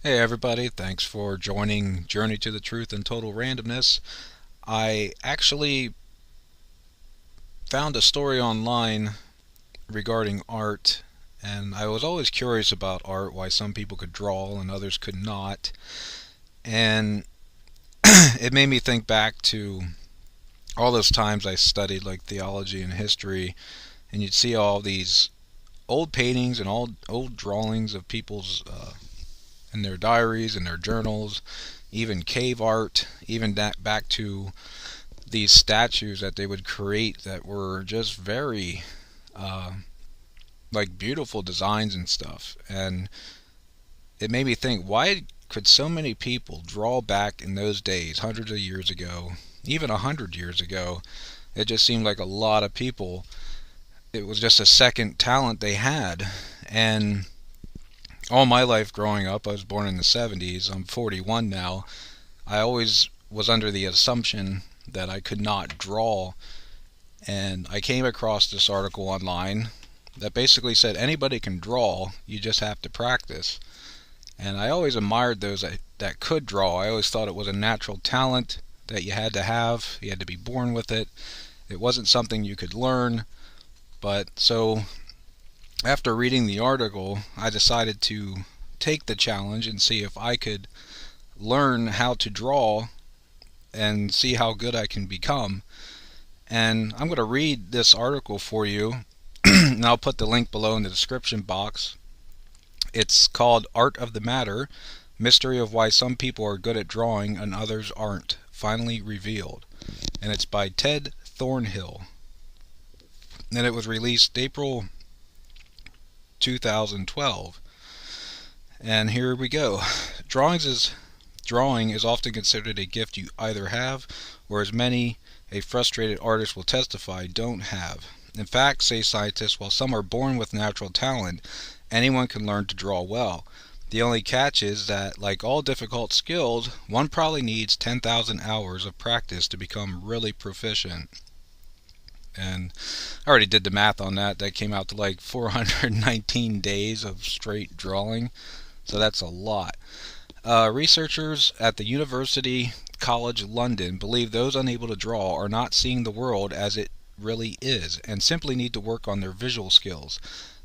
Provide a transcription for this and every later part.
Hey everybody, thanks for joining Journey to the Truth and Total Randomness. I actually found a story online regarding art, and I was always curious about art, why some people could draw and others could not. And it made me think back to all those times I studied like theology and history, and you'd see all these old paintings and old drawings of people's in their diaries and their journals, even cave art, even that back to these statues that they would create that were just very uh, like beautiful designs and stuff. And it made me think, why could so many people draw back in those days, hundreds of years ago, even 100 years ago? It just seemed like a lot of people. It was just a second talent they had. And all my life growing up, I was born in the 70s. I'm 41 now. I always was under the assumption that I could not draw, and I came across this article online that basically said anybody can draw, you just have to practice. And I always admired those that could draw. I always thought it was a natural talent that you had to have. You had to be born with it. It wasn't something you could learn. But so after reading the article, I decided to take the challenge and see if I could learn how to draw and see how good I can become. And I'm going to read this article for you, and I'll put the link below in the description box. It's called Art of the Matter: Mystery of Why Some People Are Good at Drawing and Others Aren't, Finally Revealed. And it's by Ted Thornhill. And it was released April 2012. And here we go. Drawing is often considered a gift you either have, or as many a frustrated artist will testify, don't have. In fact, say scientists, while some are born with natural talent, anyone can learn to draw well. The only catch is that, like all difficult skills, one probably needs 10,000 hours of practice to become really proficient. And I already did the math on that. That came out to like 419 days of straight drawing. So that's a lot. Researchers at the University College London believe those unable to draw are not seeing the world as it really is and simply need to work on their visual skills.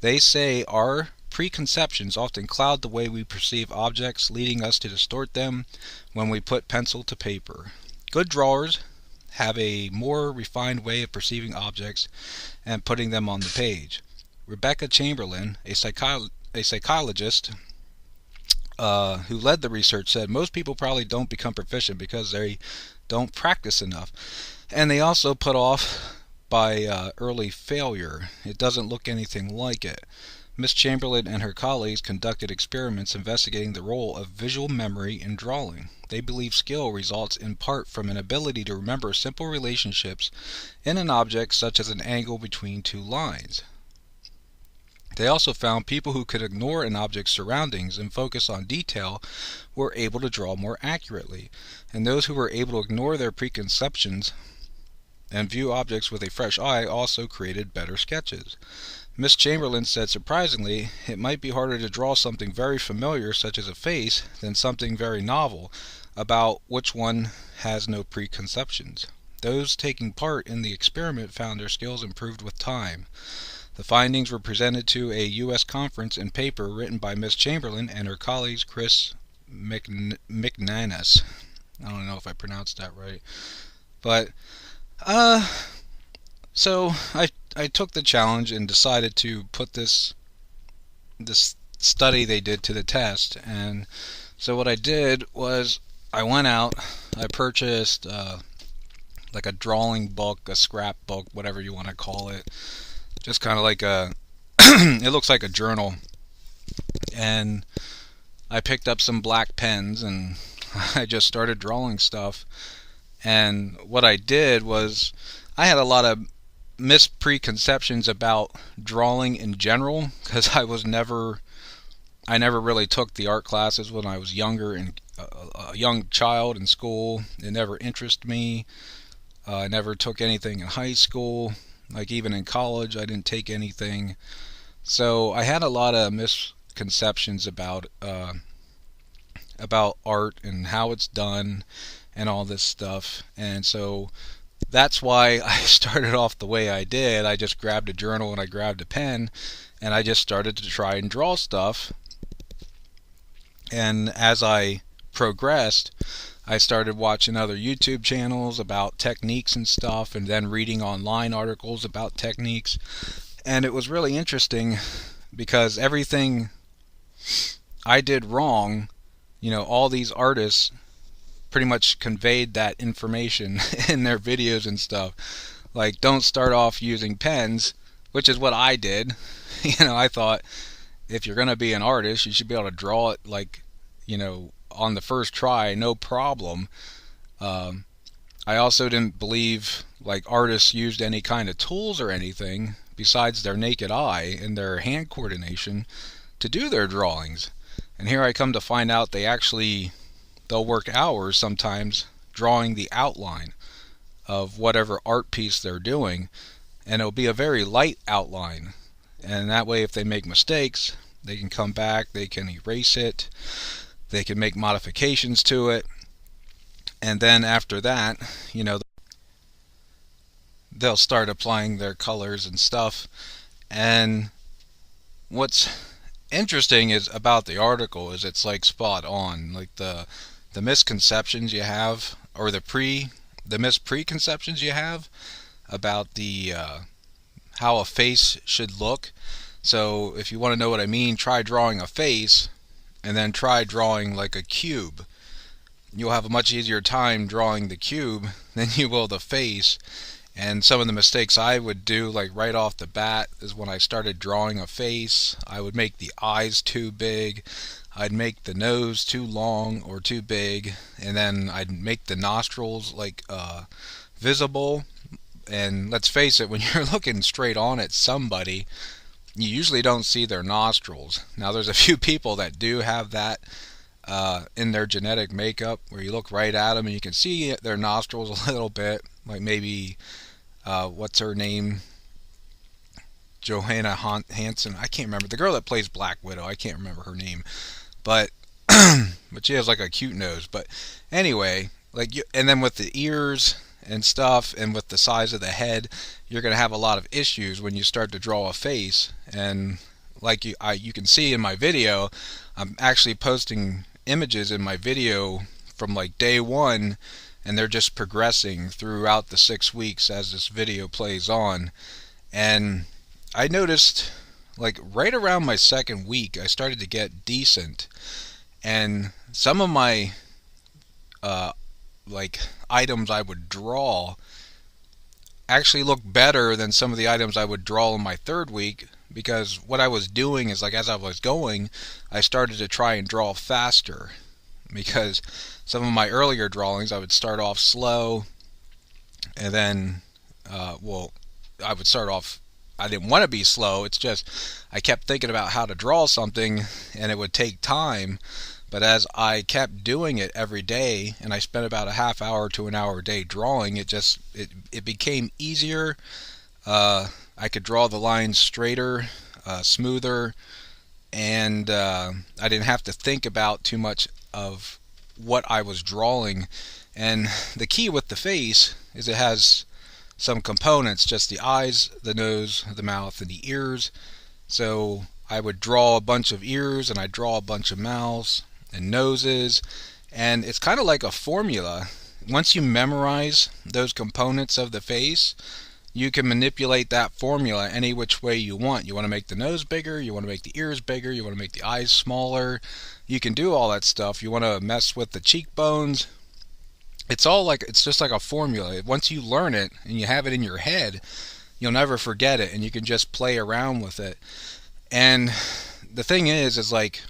They say our preconceptions often cloud the way we perceive objects, leading us to distort them when we put pencil to paper. Good drawers have a more refined way of perceiving objects and putting them on the page. Rebecca Chamberlain, a psychologist who led the research, said most people probably don't become proficient because they don't practice enough. And they also put off by early failure. It doesn't look anything like it. Miss Chamberlain and her colleagues conducted experiments investigating the role of visual memory in drawing. They believe skill results in part from an ability to remember simple relationships in an object, such as an angle between two lines. They also found people who could ignore an object's surroundings and focus on detail were able to draw more accurately, and those who were able to ignore their preconceptions and view objects with a fresh eye also created better sketches. Miss Chamberlain said, surprisingly, it might be harder to draw something very familiar, such as a face, than something very novel, about which one has no preconceptions. Those taking part in the experiment found their skills improved with time. The findings were presented to a U.S. conference in paper written by Miss Chamberlain and her colleagues Chris McNanus. I don't know if I pronounced that right. But, so I took the challenge and decided to put this study they did to the test. And so what I did was I went out, I purchased like a drawing book, a scrapbook, whatever you want to call it. Just kind of like a, it looks like a journal. And I picked up some black pens and I just started drawing stuff. And what I did was I had a lot of mispreconceptions about drawing in general because I never really took the art classes when I was younger and a young child in school. It never interested me. I never took anything in high school. Like even in college, I didn't take anything. So I had a lot of misconceptions about about art and how it's done and all this stuff. And so that's why I started off the way I did. I just grabbed a journal and I grabbed a pen and I just started to try and draw stuff. And as I progressed, I started watching other YouTube channels about techniques and stuff, and then reading online articles about techniques. And it was really interesting because everything I did wrong, all these artists pretty much conveyed that information in their videos and stuff. Like, don't start off using pens, which is what I did. I thought if you're going to be an artist, you should be able to draw it like, on the first try, no problem. I also didn't believe like artists used any kind of tools or anything besides their naked eye and their hand coordination to do their drawings. And here I come to find out they'll work hours sometimes drawing the outline of whatever art piece they're doing, and it'll be a very light outline. And that way, if they make mistakes, they can come back, they can erase it, they can make modifications to it, and then after that, they'll start applying their colors and stuff. And what's interesting is about the article is it's like spot on. Like the misconceptions you have, or the mispreconceptions you have about the how a face should look. So if you want to know what I mean, try drawing a face and then try drawing like a cube. You'll have a much easier time drawing the cube than you will the face. And some of the mistakes I would do, like right off the bat, is when I started drawing a face, I would make the eyes too big, I'd make the nose too long or too big, and then I'd make the nostrils like visible. And let's face it, when you're looking straight on at somebody, you usually don't see their nostrils. Now there's a few people that do have that in their genetic makeup, where you look right at them and you can see their nostrils a little bit, like maybe what's her name, Johanna Hansen, I can't remember, the girl that plays Black Widow, I can't remember her name, but but she has like a cute nose. But anyway, and then with the ears and stuff, and with the size of the head, you're going to have a lot of issues when you start to draw a face. And like you can see in my video, I'm actually posting images in my video from like day one, and they're just progressing throughout the 6 weeks as this video plays on. And I noticed like right around my second week I started to get decent, and some of my like items I would draw actually look better than some of the items I would draw in my third week, because what I was doing is, like, as I was going, I started to try and draw faster, because some of my earlier drawings I would start off slow, and then I would start off, I didn't want to be slow, it's just I kept thinking about how to draw something and it would take time. But as I kept doing it every day, and I spent about a half hour to an hour a day drawing, it became easier. I could draw the lines straighter, smoother, and I didn't have to think about too much of what I was drawing. And the key with the face is it has some components, just the eyes, the nose, the mouth, and the ears. So I would draw a bunch of ears, and I'd draw a bunch of mouths and noses, and it's kind of like a formula. Once you memorize those components of the face, you can manipulate that formula any which way you want. You want to make the nose bigger, you want to make the ears bigger, you want to make the eyes smaller. You can do all that stuff. You want to mess with the cheekbones. It's just like a formula. Once you learn it and you have it in your head, you'll never forget it, and you can just play around with it. And the thing is like,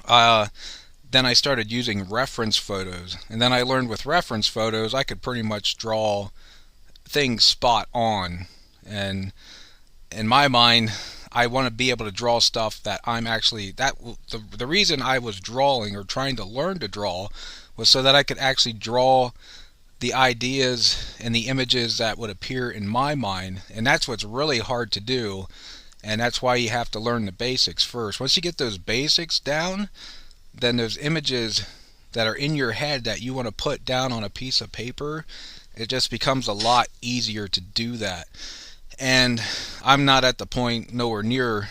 then I started using reference photos, and then I learned with reference photos I could pretty much draw things spot on. And in my mind, I want to be able to draw stuff that I'm actually, the reason I was drawing or trying to learn to draw was so that I could actually draw the ideas and the images that would appear in my mind. And that's what's really hard to do. And that's why you have to learn the basics first. Once you get those basics down, then those images that are in your head that you want to put down on a piece of paper, it just becomes a lot easier to do that. And I'm not at the point, nowhere near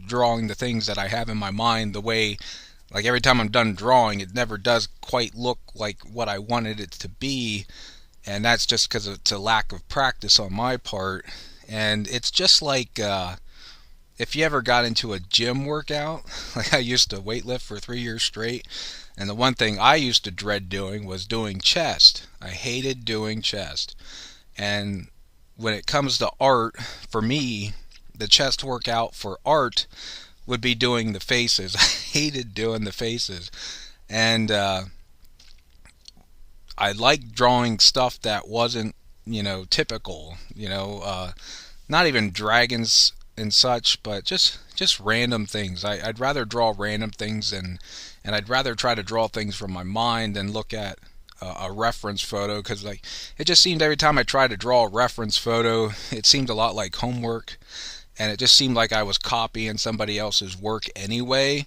drawing the things that I have in my mind the way, like every time I'm done drawing, it never does quite look like what I wanted it to be. And that's just because it's a lack of practice on my part. And it's just like if you ever got into a gym workout, like I used to weightlift for 3 years straight, and the one thing I used to dread doing was doing chest. I hated doing chest. And when it comes to art, for me, the chest workout for art would be doing the faces. I hated doing the faces. And I liked drawing stuff that wasn't, typical, not even dragons and such, but just random things. I'd rather draw random things, and I'd rather try to draw things from my mind than look at a reference photo, because like it just seemed every time I tried to draw a reference photo, it seemed a lot like homework, and it just seemed like I was copying somebody else's work anyway,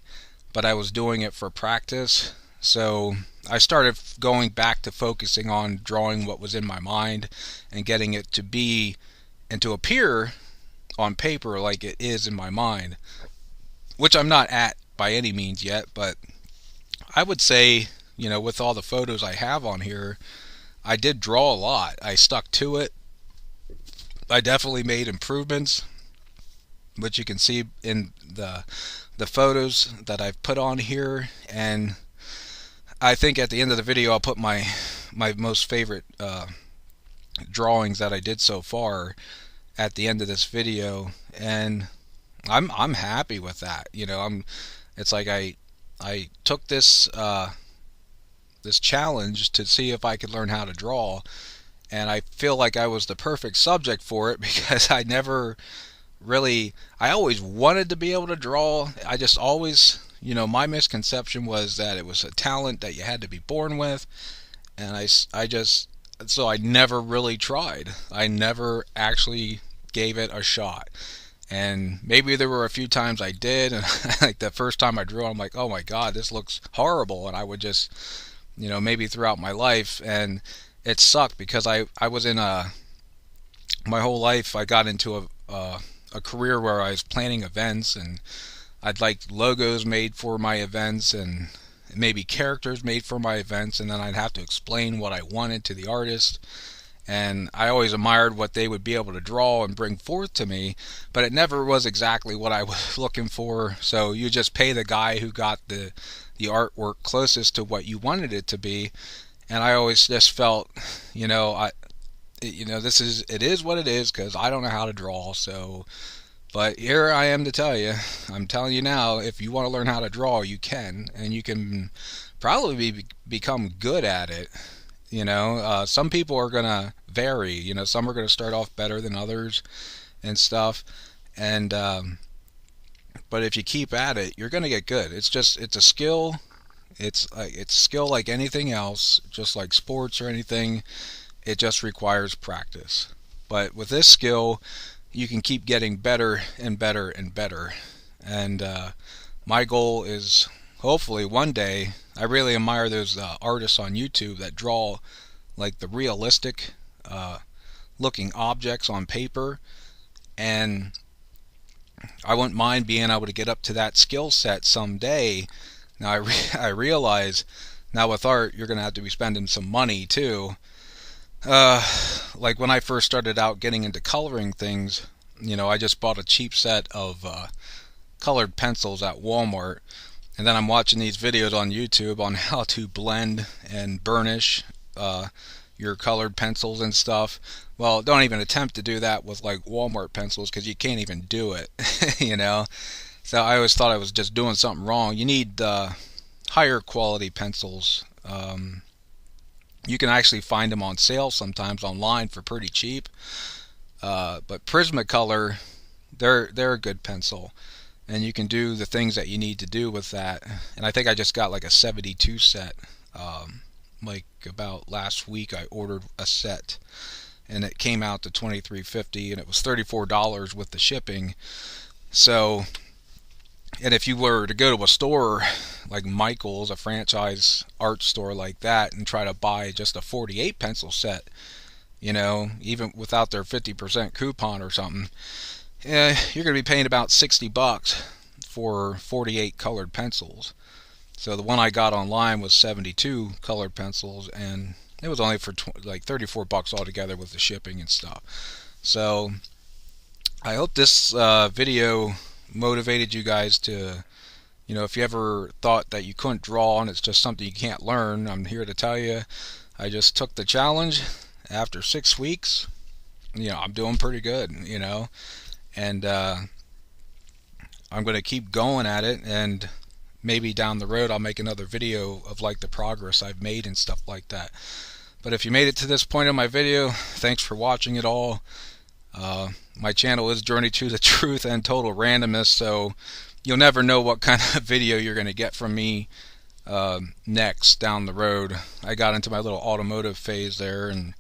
but I was doing it for practice. So I started going back to focusing on drawing what was in my mind and getting it to be and to appear on paper like it is in my mind, which I'm not at by any means yet, but I would say, with all the photos I have on here, I did draw a lot. I stuck to it. I definitely made improvements, which you can see in the photos that I've put on here. And I think at the end of the video I'll put my most favorite drawings that I did so far at the end of this video, and I'm happy with that. It's like I took this this challenge to see if I could learn how to draw, and I feel like I was the perfect subject for it, because I always wanted to be able to draw. I just always, my misconception was that it was a talent that you had to be born with, and so I never really tried. I never actually gave it a shot. And maybe there were a few times I did, and like the first time I drew, I'm like, oh my god, this looks horrible, and I would just, maybe throughout my life, and it sucked because I was in my whole life I got into a career where I was planning events, and I'd like logos made for my events and maybe characters made for my events, and then I'd have to explain what I wanted to the artist. And I always admired what they would be able to draw and bring forth to me, but it never was exactly what I was looking for. So you just pay the guy who got the artwork closest to what you wanted it to be. And I always just felt, it is what it is, because I don't know how to draw. So, but here I am to tell you, I'm telling you now, if you want to learn how to draw, you can, and you can probably become good at it. Some people are going to vary. Some are going to start off better than others and stuff. And but if you keep at it, you're going to get good. It's a skill. It's skill like anything else, just like sports or anything. It just requires practice. But with this skill, you can keep getting better and better and better. And my goal is, hopefully one day, I really admire those artists on YouTube that draw like the realistic looking objects on paper, and I wouldn't mind being able to get up to that skill set someday. Now I realize now with art you're going to have to be spending some money too. Like when I first started out getting into coloring things, I just bought a cheap set of colored pencils at Walmart. And then I'm watching these videos on YouTube on how to blend and burnish your colored pencils and stuff. Well, don't even attempt to do that with like Walmart pencils, because you can't even do it, So I always thought I was just doing something wrong. You need higher quality pencils. You can actually find them on sale sometimes online for pretty cheap. But Prismacolor, they're a good pencil. And you can do the things that you need to do with that. And I think I just got like a 72 set. Like about last week I ordered a set, and it came out to $23.50, and it was $34 with the shipping. So, and if you were to go to a store like Michael's, a franchise art store like that, and try to buy just a 48 pencil set, even without their 50% coupon or something, you're going to be paying about $60 for 48 colored pencils. So the one I got online was 72 colored pencils, and it was only for like $34 altogether with the shipping and stuff. So I hope this video motivated you guys to, if you ever thought that you couldn't draw and it's just something you can't learn, I'm here to tell you I just took the challenge. After 6 weeks, I'm doing pretty good, and I'm going to keep going at it, and maybe down the road I'll make another video of like the progress I've made and stuff like that. But if you made it to this point in my video, thanks for watching it all. My channel is Journey to the Truth and Total Randomness, so you'll never know what kind of video you're going to get from me next down the road. I got into my little automotive phase there, and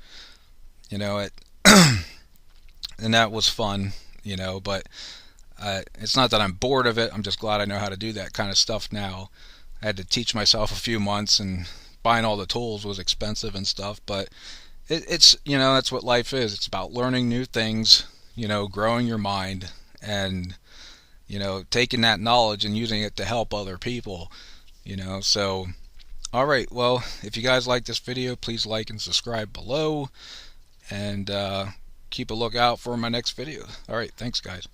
it and that was fun, but it's not that I'm bored of it. I'm just glad I know how to do that kind of stuff now. I had to teach myself a few months, and buying all the tools was expensive and stuff, but it's that's what life is. It's about learning new things, growing your mind, and taking that knowledge and using it to help other people, so alright, well, if you guys like this video, please like and subscribe below, and keep a lookout for my next video. Alright, thanks guys.